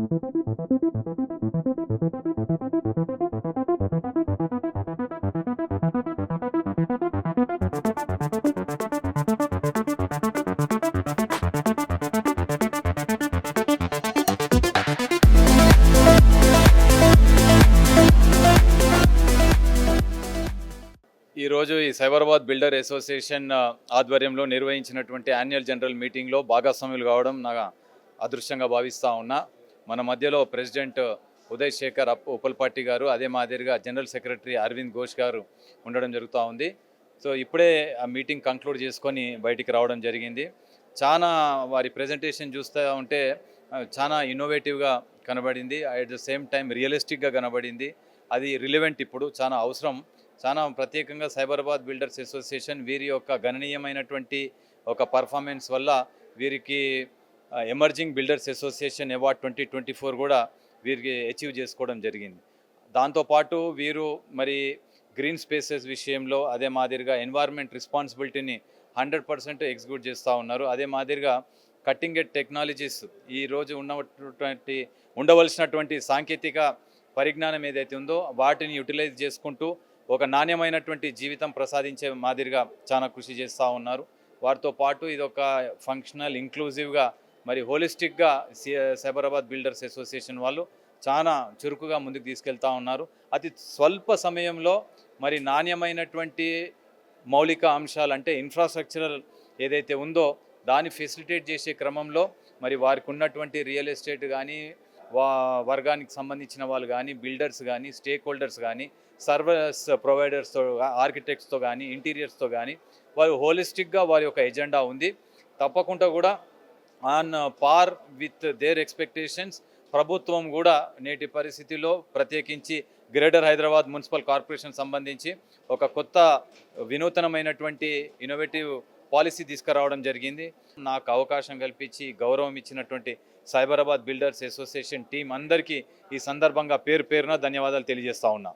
ఈరోజు ఈ Cyberabad builder association ఆధ్వర్యంలో నిర్వహించినటువంటి యాన్యువల్ జనరల్ మీటింగ్లో భాగస్వాములు కావడం నా అదృష్టంగా భావిస్తూ ఉన్నా. మన మధ్యలో ప్రెసిడెంట్ ఉదయ్ శేఖర్ ఉప్పల్పాటి గారు, అదే మాదిరిగా జనరల్ సెక్రటరీ అరవింద్ ఘోష్ గారు ఉండడం జరుగుతూ ఉంది. సో ఇప్పుడే ఆ మీటింగ్ కంక్లూడ్ చేసుకొని బయటికి రావడం జరిగింది. చాలా వారి ప్రజెంటేషన్ చూస్తూ ఉంటే చాలా ఇన్నోవేటివ్గా కనబడింది. అట్ ద సేమ్ టైం రియలిస్టిక్గా కనబడింది. అది రిలవెంట్, ఇప్పుడు చాలా అవసరం. చాలా ప్రత్యేకంగా సైబరాబాద్ బిల్డర్స్ అసోసియేషన్ వీరి యొక్క గణనీయమైనటువంటి ఒక పర్ఫార్మెన్స్ వల్ల వీరికి ఎమర్జింగ్ బిల్డర్స్ అసోసియేషన్ అవార్డ్ 2024 కూడా వీరికి అచీవ్ చేసుకోవడం జరిగింది. దాంతోపాటు వీరు మరి గ్రీన్ స్పేసెస్ విషయంలో, అదే మాదిరిగా ఎన్వైర్న్మెంట్ రెస్పాన్సిబిలిటీని 100% ఎగ్జిక్యూట్ చేస్తూ ఉన్నారు. అదే మాదిరిగా కట్టింగ్ ఎడ్జ్ టెక్నాలజీస్, ఈరోజు ఉండవలసినటువంటి సాంకేతిక పరిజ్ఞానం ఏదైతే ఉందో వాటిని యూటిలైజ్ చేసుకుంటూ ఒక నాణ్యమైనటువంటి జీవితం ప్రసాదించే మాదిరిగా చాలా కృషి చేస్తూ ఉన్నారు. వారితో పాటు ఇది ఒక ఫంక్షనల్, ఇంక్లూజివ్గా, మరి హోలిస్టిక్గా సైబరాబాద్ బిల్డర్స్ అసోసియేషన్ వాళ్ళు చాలా చురుకుగా ముందుకు తీసుకెళ్తూ ఉన్నారు. అతి స్వల్ప సమయంలో మరి నాణ్యమైనటువంటి మౌలిక అంశాలు, అంటే ఇన్ఫ్రాస్ట్రక్చరల్ ఏదైతే ఉందో దాన్ని ఫెసిలిటేట్ చేసే క్రమంలో మరి వారికి ఉన్నటువంటి రియల్ ఎస్టేట్ కానీ, వర్గానికి సంబంధించిన వాళ్ళు కానీ, బిల్డర్స్ కానీ, స్టేక్ హోల్డర్స్ కానీ, సర్వీస్ ప్రొవైడర్స్తో, ఆర్కిటెక్ట్స్తో కానీ, ఇంటీరియర్స్తో కానీ వారు హోలిస్టిక్గా వారి యొక్క ఎజెండా ఉంది. తప్పకుండా కూడా on par with their expectations ప్రభుత్వం కూడా నేటి పరిస్థితిలో ప్రత్యేకించి గ్రేటర్ హైదరాబాద్ మున్సిపల్ కార్పొరేషన్ సంబంధించి ఒక కొత్త వినూతనమైనటువంటి ఇన్నోవేటివ్ పాలసీ తీసుకురావడం జరిగింది. నాకు అవకాశం కల్పించి గౌరవం ఇచ్చినటువంటి సైబరాబాద్ బిల్డర్స్ అసోసియేషన్ టీం అందరికీ ఈ సందర్భంగా పేరు పేరున ధన్యవాదాలు తెలియజేస్తా ఉన్నా.